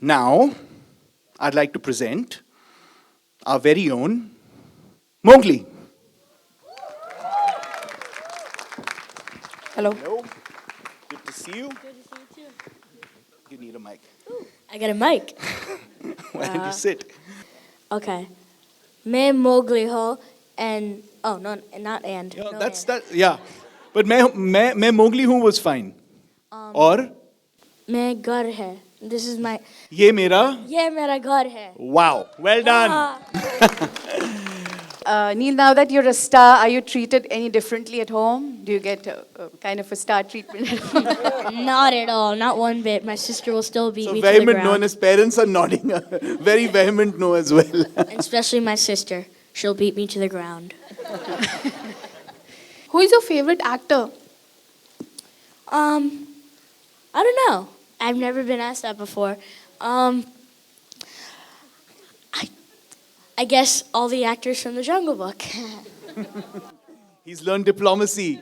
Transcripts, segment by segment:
Now, I'd like to present our very own Mowgli. Hello. Hello. Good to see you. Good to see you too. You need a mic. I got a mic. Why don't you sit? Okay. मैं Mowgli ho and oh no, not and. Yeah, no that's and. that. Yeah, but मैं Mowgli हूँ was fine. और मैं घर है. This is my. ये मेरा. ये मेरा घर है. Wow. Well done. Neel, now that you're a star, are you treated any differently at home? Do you get kind of a star treatment? Not at all. Not one bit. My sister will still beat So me to the vehement no, ground. and his parents are nodding. Very vehement no as well. And especially my sister. She'll beat me to the ground. Who is your favorite actor? I don't know. I've never been asked that before. I guess all the actors from the Jungle Book. He's learned diplomacy.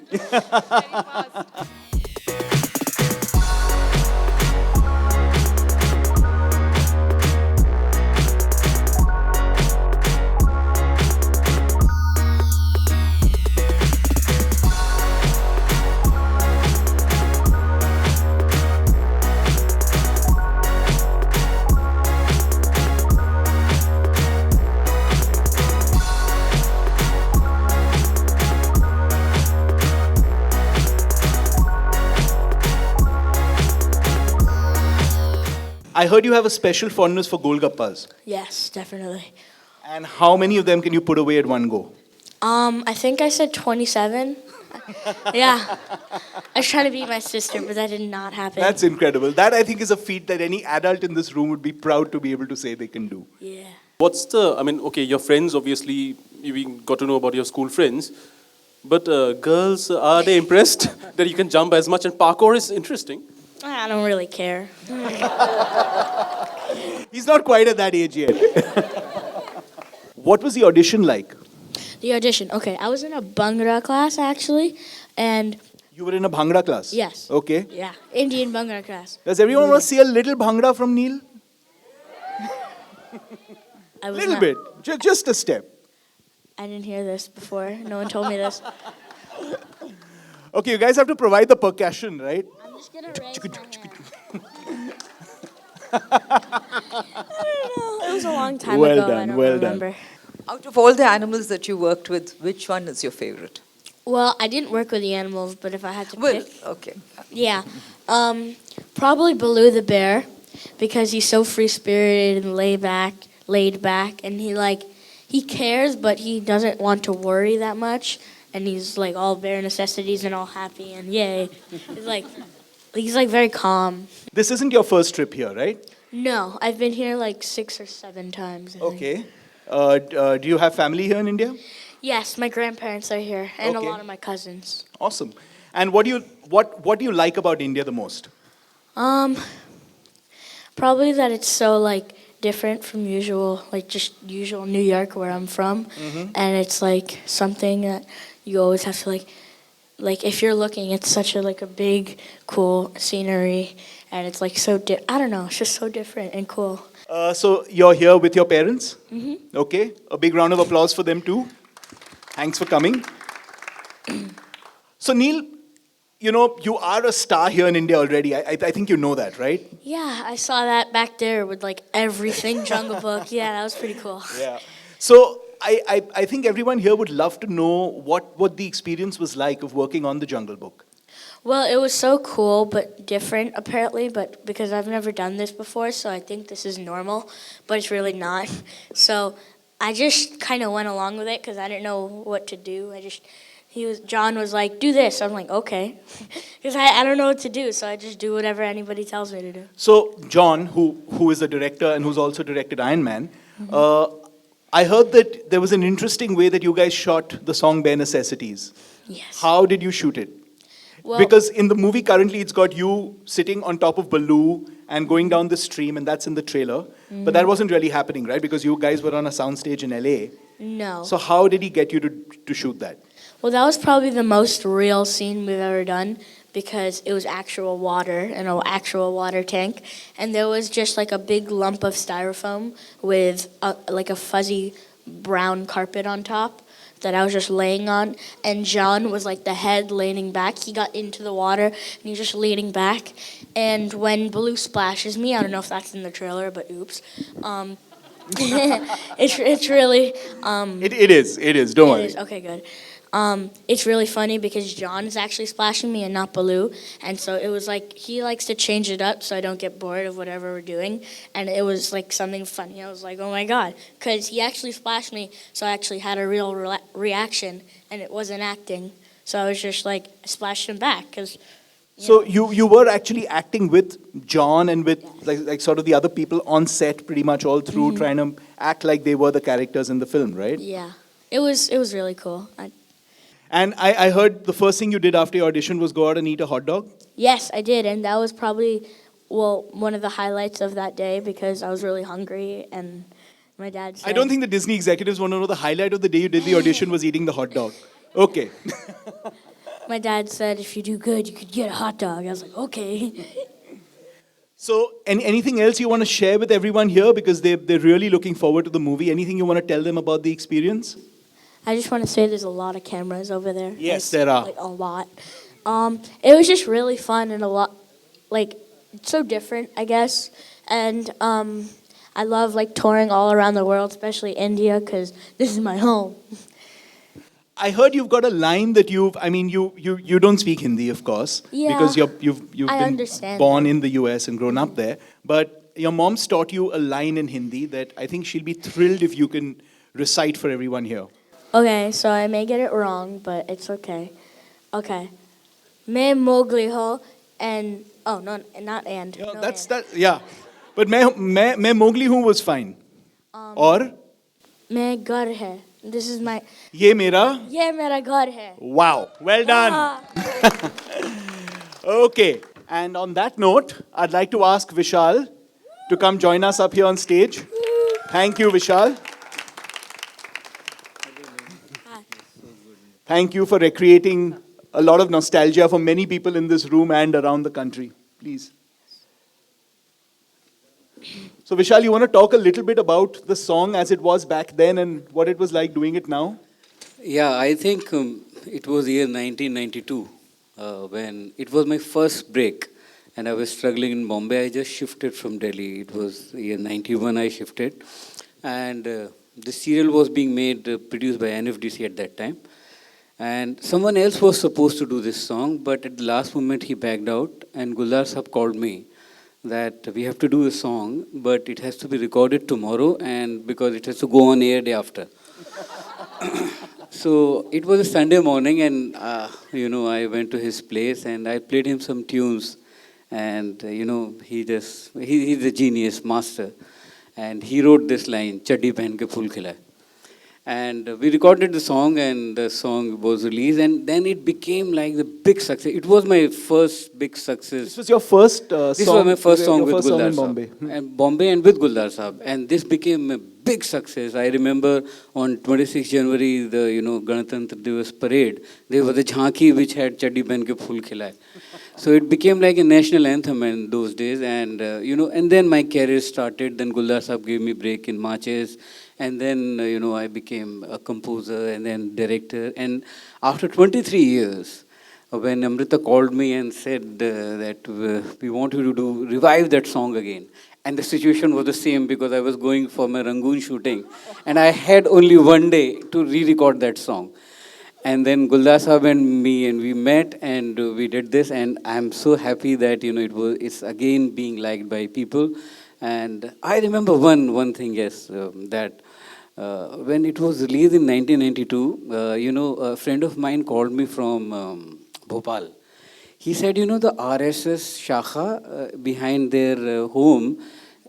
I heard you have a special fondness for Golgappas. Yes, definitely. And how many of them can you put away at one go? I think I said 27. Yeah. I was trying to beat my sister, but that did not happen. That's incredible. That I think is a feat that any adult in this room would be proud to be able to say they can do. Yeah. What's the, okay, your friends, obviously, we got to know about your school friends, but girls, are they impressed that you can jump as much? And parkour is interesting. I don't really care. He's not quite at that age yet. What was the audition like? The audition. Okay, I was in a Bhangra class, actually, and... You were in a Bhangra class? Yes. Okay. Yeah, Indian Bhangra class. Does everyone want to see a little Bhangra from Neel? I was Little not- bit. Just a step. I didn't hear this before. No one told me this. Okay, you guys have to provide the percussion, right? I'm just gonna raise my hand. I don't know. It was a long time Well ago. done, I don't well done. remember. Out of all the animals that you worked with, which one is your favorite? Well, I didn't work with the animals, but if I had to Well, pick, okay. yeah, probably Baloo the bear, because he's so free-spirited and laid back, and he cares, but he doesn't want to worry that much, and he's like all bare necessities and all happy and yay. He's like very calm. This isn't your first trip here, right? No, I've been here like 6 or 7 times. I think. Okay. Do you have family here in India? Yes, my grandparents are here, and Okay. a lot of my cousins. Awesome. And what do you like about India the most? Probably that it's so like different from usual New York where I'm from, and it's like something that you always have to like if you're looking, it's such a big, cool scenery, and it's like so I don't know, it's just so different and cool. So you're here with your parents? Mm-hmm. Okay. A big round of applause for them too. Thanks for coming. So Neel, you are a star here in India already. I think you know that, right? Yeah, I saw that back there with like everything Jungle Book. Yeah, that was pretty cool. Yeah. So I think everyone here would love to know what the experience was like of working on the Jungle Book. Well, it was so cool, but different apparently, but because I've never done this before, so I think this is normal, but it's really not. So I just kind of went along with it because I didn't know what to do. John was like, do this. I'm like, okay. Because I don't know what to do, so I just do whatever anybody tells me to do. So John, who is a director and who's also directed Iron Man, I heard that there was an interesting way that you guys shot the song Bare Necessities. Yes. How did you shoot it? Well, Because in the movie currently it's got you sitting on top of Baloo and going down the stream, and that's in the trailer. But that wasn't really happening, right? Because you guys were on a soundstage in LA. no. So how did he get you to shoot that? Well, that was probably the most real scene we've ever done because it was actual water in an actual water tank, and there was just like a big lump of styrofoam with like a fuzzy brown carpet on top that I was just laying on, and John was like the head leaning back. He got into the water and he was just leaning back, and when Baloo splashes me, I don't know if that's in the trailer, but oops. It's really It is. Don't it worry. is. Okay, good. It's really funny because John is actually splashing me and not Baloo, and so it was like he likes to change it up so I don't get bored of whatever we're doing, and it was like something funny. I was like, oh my god, because he actually splashed me, so I actually had a real reaction, and it wasn't acting. So I was just like splashed him back because. So you were actually acting with John and with like sort of the other people on set pretty much all through, trying to act like they were the characters in the film, right? Yeah, it was really cool. And I heard the first thing you did after your audition was go out and eat a hot dog. Yes, I did, and that was probably one of the highlights of that day because I was really hungry, and my dad said. I don't think the Disney executives want to know the highlight of the day you did the audition was eating the hot dog. Okay. My dad said, if you do good, you could get a hot dog. I was like, okay. So anything else you want to share with everyone here because they're really looking forward to the movie? Anything you want to tell them about the experience? I just want to say there's a lot of cameras over there. Yes, there are. Like a lot. It was just really fun and a lot, like, it's so different, I guess. And I love, like, touring all around the world, especially India, because this is my home. I heard you've got a line that you don't speak Hindi, of course, Yeah, because you've I been understand born that. in the US and grown up there. But your mom's taught you a line in Hindi that I think she'll be thrilled if you can recite for everyone here. Okay, so I may get it wrong, but it's okay. Okay. Main Mowgli ho, and, oh, no, not and. Yeah, no that's and. that. Yeah, but मैं Mowgli हूँ was fine. और Main ghar hai. This is my, ये मेरा. ye mera ghar hai. Wow, well done. Ah. Okay, and on that note, I'd like to ask Vishal to come join us up here on stage. Thank you, Vishal. Thank you for recreating a lot of nostalgia for many people in this room and around the country. Please. So, Vishal, you want to talk a little bit about the song as it was back then and what it was like doing it now? Yeah, I think it was year 1992 when it was my first break and I was struggling in Bombay. I just shifted from Delhi. It was year 91 I shifted. And the serial was being made, produced by NFDC at that time. And someone else was supposed to do this song, but at the last moment he backed out and Guldar Sahab called me that we have to do a song, but it has to be recorded tomorrow and because it has to go on air day after. So it was a Sunday morning and, I went to his place and I played him some tunes and, he's a genius, master. And he wrote this line, Chaddi Pehen Ke Phool Khilaye. And we recorded the song and the song was released and then it became like the big success. It was my first big success. This was your first song? This was my first song your with first song Guldar in Sahab. Bombay. And Bombay and with Guldar Sahab. And this became a big success. I remember on 26 January, the Ganatantra Divas parade, there was a jhanki which had Chaddi Pehen Ke Phool Khilaye. So it became like a national anthem in those days. And, and then my career started. Then Guldar Sahab gave me break in marches. And then, I became a composer and then director. And after 23 years, when Amrita called me and said that we want you to revive that song again. And the situation was the same because I was going for my Rangoon shooting. And I had only one day to re-record that song. And then Guldar Sahab and me, and we met and we did this. And I'm so happy that, it's again being liked by people. And I remember one thing, yes, that when it was released in 1992, a friend of mine called me from Bhopal. He said, the RSS Shakha behind their home,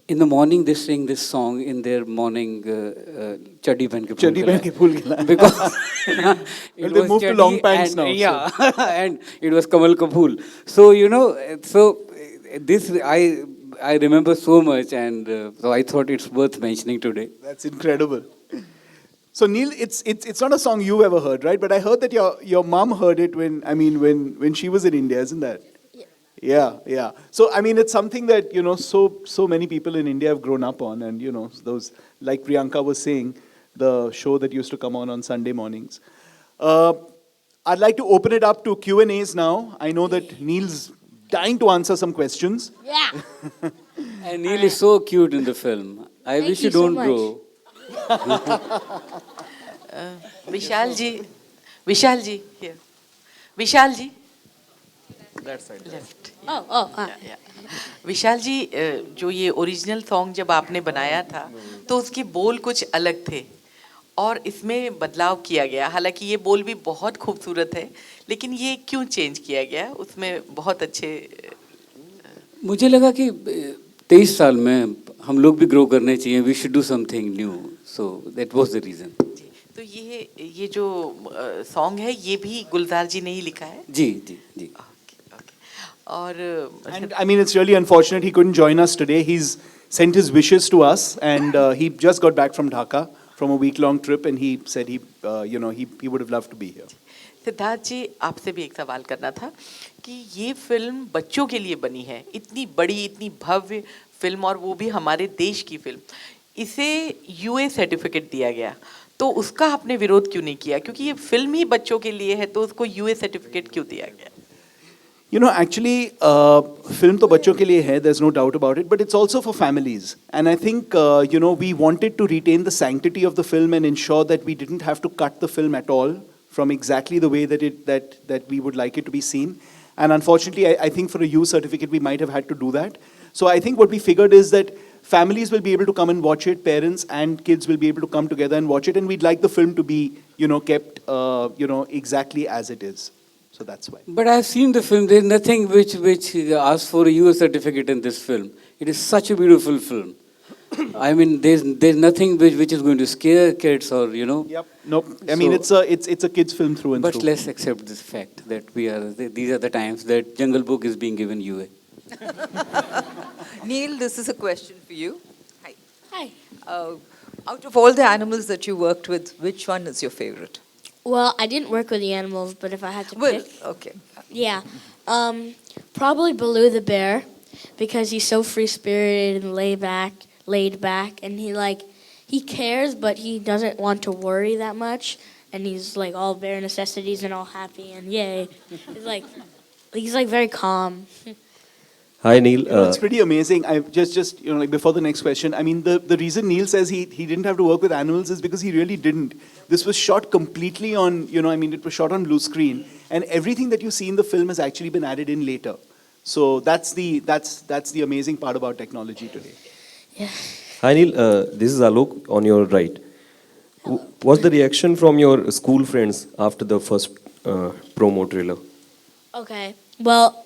in the morning they sing this song in their morning, Chaddi Pehen Ke Phool Chaddi Pehen Ke Phool Khilaye. Because Well, they moved to Chaddi long pants and, now, Yeah, and it was Kamal Kapoor. So, this I remember so much and so I thought it's worth mentioning today. That's incredible. So Neel, it's not a song you've ever heard, right? But I heard that your mom heard it when she was in India, isn't that? Yeah. So I mean, it's something that so many people in India have grown up on, and those, like Priyanka was saying, the show that used to come on Sunday mornings. I'd like to open it up to Q&As now. I know that Neel's dying to answer some questions. Yeah. And Neel is so cute in the film. I Thank wish you you so don't much. grow. Vishal ji, here. Vishal ji. That side. Left. Oh. विशाल जी जो ये original song जब आपने बनाया था तो उसके बोल कुछ अलग थे और इसमें बदलाव किया गया, हालांकि ये बोल भी बहुत खूबसूरत है, लेकिन ये क्यों चेंज किया गया? उसमें बहुत अच्छे मुझे लगा कि 23 साल में हम लोग भी ग्रो करने चाहिए. We should do something new. So that was the reason. तो ये जो सॉन्ग है ये भी गुलजार जी ने ही लिखा है? जी. And I mean, it's really unfortunate he couldn't join us today. He's sent his wishes to us, and he just got back from Dhaka from a week-long trip, and he said he would have loved to be here. Siddharth जी, आपसे भी एक सवाल करना था कि ये film बच्चों के लिए बनी है, इतनी बड़ी, इतनी भव्य फिल्म, और वो भी हमारे देश की फिल्म, इसे यूए सर्टिफिकेट दिया गया, तो उसका आपने विरोध क्यों नहीं किया? क्योंकि ये फिल्म ही बच्चों के लिए है, तो उसको यूए सर्टिफिकेट क्यों दिया गया? Actually, film to bachon ke liye hai, there's no doubt about it, but it's also for families. And I think, we wanted to retain the sanctity of the film and ensure that we didn't have to cut the film at all from exactly the way that we would like it to be seen. And unfortunately, I think for a U certificate, we might have had to do that. So I think what we figured is that families will be able to come and watch it, parents and kids will be able to come together and watch it, and we'd like the film to be, kept, exactly as it is. So that's why. But I've seen the film. There's nothing which asks for a US certificate in this film. It is such a beautiful film. I mean, there's nothing which is going to scare kids or Yep. Nope. I mean, it's a kids film through and But through. let's accept this fact that these are the times that Jungle Book is being given UA. Neel, this is a question for you. Hi. Hi. Out of all the animals that you worked with, which one is your favorite? Well, I didn't work with the animals, but if I had to pick, Okay. yeah, probably Baloo the bear, because he's so free-spirited and laid back, and he cares, but he doesn't want to worry that much, and he's like all bare necessities and all happy and yay. He's like very calm. Hi, Neel. It's pretty amazing. I just before the next question, I mean, the reason Neel says he didn't have to work with animals is because he really didn't. This was shot completely on, it was shot on blue screen, and everything that you see in the film has actually been added in later. So that's the amazing part about technology today. Yeah. Hi, Neel. This is Alok on your right. What's the reaction from your school friends after the first promo trailer? Okay. Well,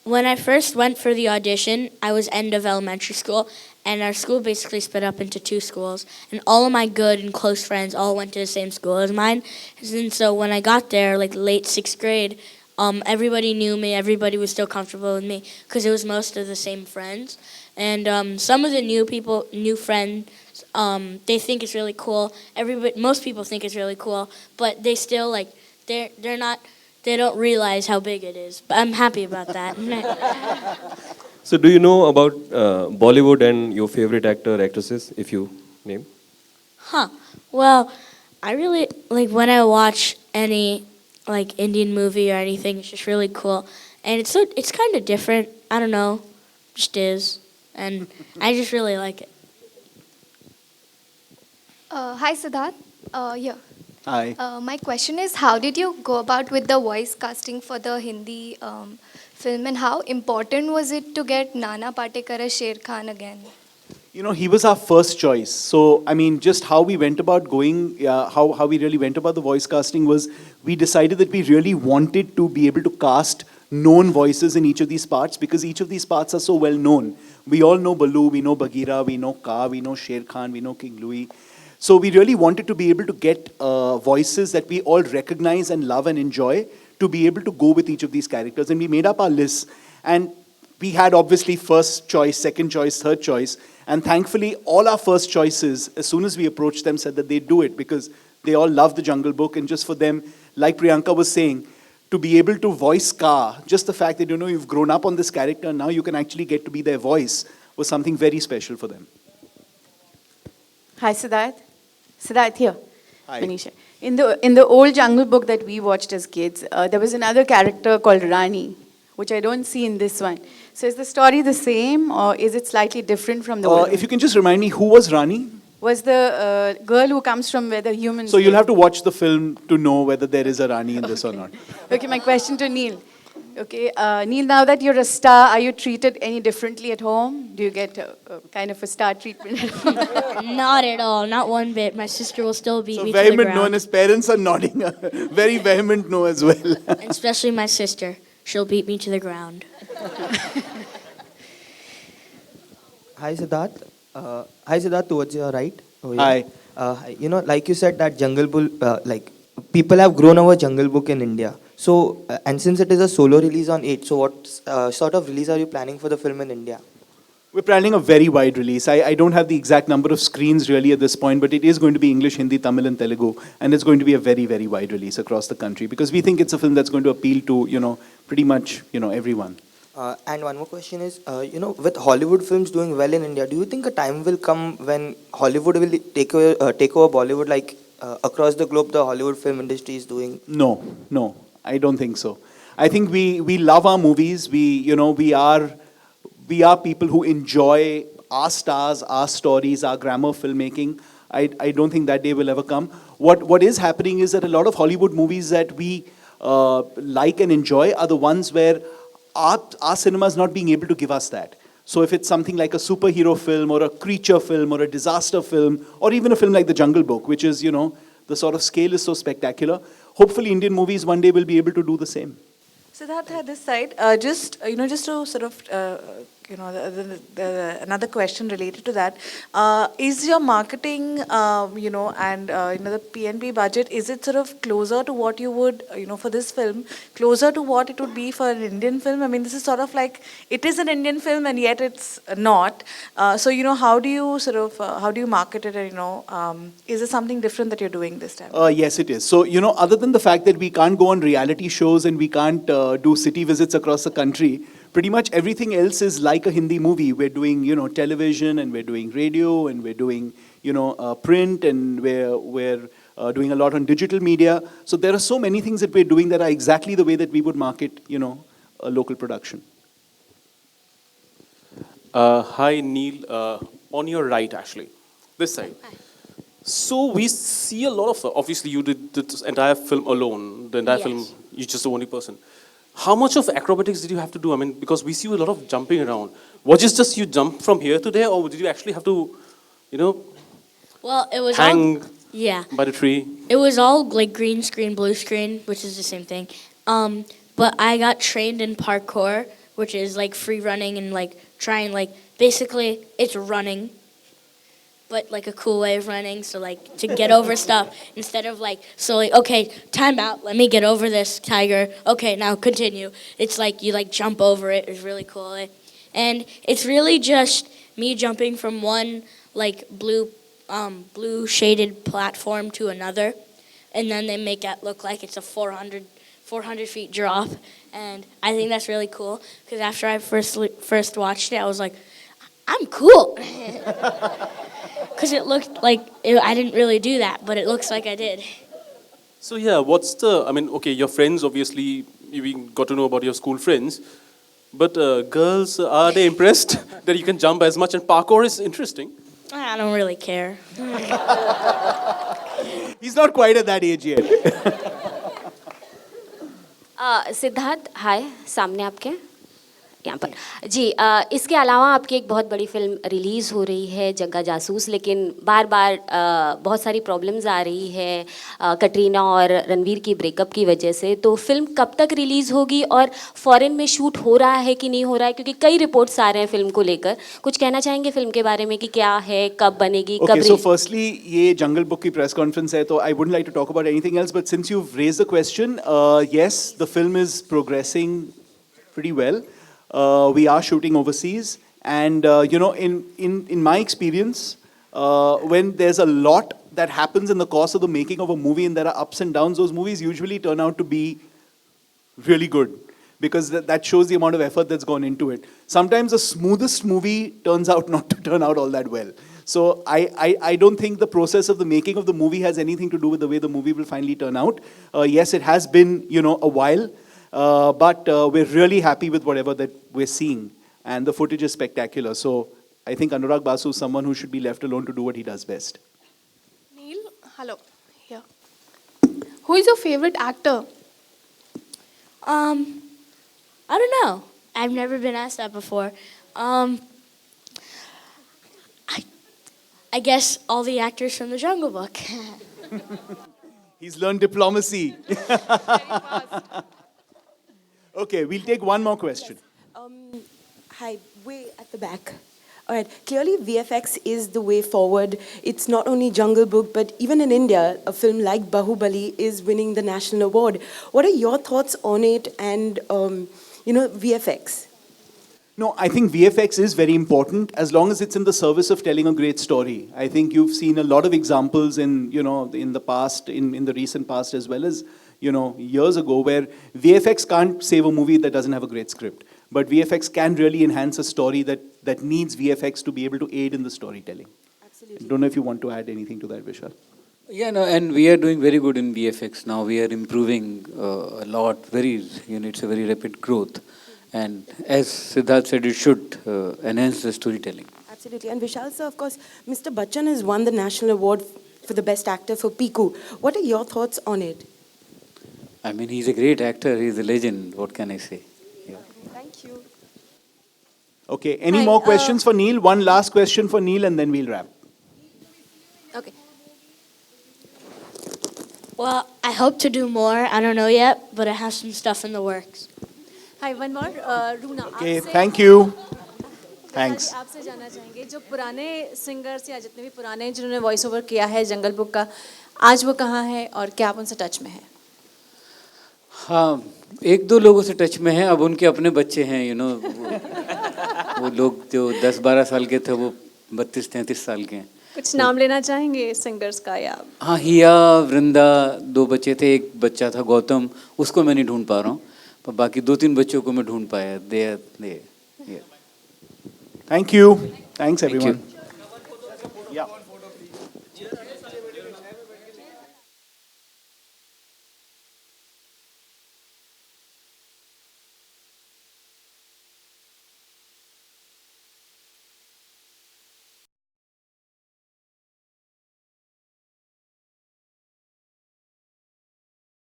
when I first went for the audition, I was end of elementary school, and our school basically split up into two schools, and all of my good and close friends all went to the same school as mine. And so when I got there, like late 6th grade, everybody knew me, everybody was still comfortable with me, because it was most of the same friends. And some of the new friends, they think it's really cool. Most people think it's really cool, but they still they don't realize how big it is. But I'm happy about that. So, do you know about Bollywood and your favorite actor, actresses, if you name? Well, I really when I watch any Indian movie or anything. It's just really cool, and it's kind of different. I don't know, just is, and I just really like it. Hi, Siddharth. Yeah. Hi. My question is, how did you go about with the voice casting for the Hindi film, and how important was it to get Nana Patekar as Sher Khan again? He was our first choice. So, I mean, just how we went about how we really went about the voice casting was, we decided that we really wanted to be able to cast known voices in each of these parts, because each of these parts are so well known. We all know Baloo, we know Bagheera, we know Kaa, we know Sher Khan, we know King Louis. So we really wanted to be able to get voices that we all recognize and love and enjoy to be able to go with each of these characters. And we made up our lists. And we had obviously first choice, second choice, third choice. And thankfully, all our first choices, as soon as we approached them, said that they'd do it, because They all love the Jungle Book, and just for them, like Priyanka was saying, to be able to voice Scar, just the fact that you've grown up on this character, now you can actually get to be their voice, was something very special for them. Hi, Siddharth. Siddharth here. Hi. Manisha. In the old Jungle Book that we watched as kids, there was another character called Rani, which I don't see in this one. So is the story the same, or is it slightly different from the old one? If you can just remind me, who was Rani? Was the girl who comes from where the humans So you'll live. have to watch the film to know whether there is a Rani in this or not. Okay, my question to Neel. Okay, Neel, now that you're a star, are you treated any differently at home? Do you get kind of a star treatment? Not at all, not one bit. My sister will still beat So me to the vehement no, and ground. his parents are nodding. Very vehement no as well. And especially my sister. She'll beat me to the ground. Hi Siddharth. Towards your right. Oh, Hi. Like you said that Jungle Book, like people have grown over Jungle Book in India. So, and since it is a solo release on 8, so what sort of release are you planning for the film in India? We're planning a very wide release. I don't have the exact number of screens really at this point, but it is going to be English, Hindi, Tamil and Telugu. And it's going to be a very, very wide release across the country because we think it's a film that's going to appeal to, pretty much, everyone. And one more question is, with Hollywood films doing well in India, do you think a time will come when Hollywood will take over Bollywood like across the globe the Hollywood film industry is doing? No, I don't think so. I think we love our movies. We are people who enjoy our stars, our stories, our grammar filmmaking. I don't think that day will ever come. What is happening is that a lot of Hollywood movies that we like and enjoy are the ones where our cinema is not being able to give us that. So if it's something like a superhero film or a creature film or a disaster film or even a film like The Jungle Book, which is, the sort of scale is so spectacular, hopefully Indian movies one day will be able to do the same. Siddharth, at this side, just to sort of, another question related to that, is your marketing, and the PNP budget, is it sort of closer to what you would, for this film, closer to what it would be for an Indian film? I mean, this is sort of like, it is an Indian film and yet it's not. So, how do you market it? And, is it something different that you're doing this time? Yes, it is. So, other than the fact that we can't go on reality shows and we can't do city visits across the country, pretty much everything else is like a Hindi movie. We're doing, television and we're doing radio and we're doing, print and we're doing a lot on digital media. So there are so many things that we're doing that are exactly the way that we would market, a local production. Hi, Neel. On your right, actually. This side. Hi. So we see a lot of, obviously you did this entire film alone, the entire Yes. film, you're just the only person. How much of acrobatics did you have to do? I mean, because we see you a lot of jumping around. Was it just you jump from here to there, or did you actually have to, Well, it was hang all, yeah. by the tree? It was all like green screen, blue screen, which is the same thing. But I got trained in parkour, which is like free running and like trying basically it's running, but like a cool way of running. So like to get over stuff instead of okay, time out. Let me get over this tiger. Okay, now continue. It's like you jump over it. It's really cool. And it's really just me jumping from one blue shaded platform to another, and then they make it look like it's a 400 feet drop, and I think that's really cool because after I first watched it, I was like, I'm cool, because it looked like I didn't really do that, but it looks like I did. So yeah, okay, your friends, obviously, we got to know about your school friends, but girls, are they impressed that you can jump as much, and parkour is interesting? I don't really care. He's not quite at that age yet. Siddharth हाय सामने आपके यहाँ पर जी इसके अलावा आपकी एक बहुत बड़ी फिल्म रिलीज़ हो रही है जग्गा जासूस, लेकिन बार बार बहुत सारी प्रॉब्लम्स आ रही है कटरीना और रणवीर की ब्रेकअप की वजह से, तो फिल्म कब तक रिलीज़ होगी और फॉरेन में शूट हो रहा है कि नहीं हो रहा है, क्योंकि कई रिपोर्ट्स आ रहे हैं फिल्म को लेकर. कुछ कहना चाहेंगे फिल्म के बारे में कि क्या है, कब बनेगी, कब? Okay, so firstly, ये जंगल बुक की प्रेस कॉन्फ्रेंस है, तो I wouldn't like to talk about anything else, but since you've raised the question, yes, the film is progressing pretty well. We are shooting overseas, and in my experience, when there's a lot that happens in the course of the making of a movie and there are ups and downs, those movies usually turn out to be really good because that shows the amount of effort that's gone into it. Sometimes the smoothest movie turns out not to turn out all that well. So I don't think the process of the making of the movie has anything to do with the way the movie will finally turn out. Yes, it has been, a while, but we're really happy with whatever that we're seeing. And the footage is spectacular. So I think Anurag Basu is someone who should be left alone to do what he does best. Neel, hello. Here. Who is your favorite actor? I don't know. I've never been asked that before. I guess all the actors from the Jungle Book. He's learned diplomacy. Okay, we'll take one more question. Hi, way at the back. All right, clearly VFX is the way forward. It's not only Jungle Book, but even in India, a film like Bahubali is winning the national award. What are your thoughts on it and, VFX? No, I think VFX is very important as long as it's in the service of telling a great story. I think you've seen a lot of examples in the past, in the recent past as well as, years ago where VFX can't save a movie that doesn't have a great script. But VFX can really enhance a story that needs VFX to be able to aid in the storytelling. Absolutely. I don't know if you want to add anything to that, Vishal. Yeah, no, and we are doing very good in VFX now. We are improving a lot. It's a very rapid growth. And as Siddharth said, it should enhance the storytelling. Absolutely. And Vishal sir, of course, Mr. Bachchan has won the national award for the best actor for Piku. What are your thoughts on it? I mean, he's a great actor. He's a legend. What can I say? Yeah. Thank you. Okay, any more questions for Neel? One last question for Neel and then we'll wrap. Okay. Well, I hope to do more. I don't know yet, but I have some stuff in the works. Hi, one more. Runa. Okay, thank you. Thanks. आपसे जानना चाहेंगे जो पुराने singers या जितने भी पुराने जिन्होंने वॉइस ओवर किया है जंगल बुक का आज वो कहाँ है और क्या आप उनसे टच में हैं? हाँ, एक दो लोगों से टच में हैं. अब उनके अपने बच्चे हैं, वो लोग जो 10-12 साल के थे वो 32-33 साल के हैं. कुछ नाम लेना चाहेंगे सिंगर्स का या? हाँ, हिया, वृंदा, 2 बच्चे थे. एक बच्चा था गौतम, उसको मैं नहीं ढूंढ पा रहा हूँ. पर बाकी 2-3 बच्चों को मैं ढूंढ पाया. They are there. Thank you. Thanks everyone. Thank you.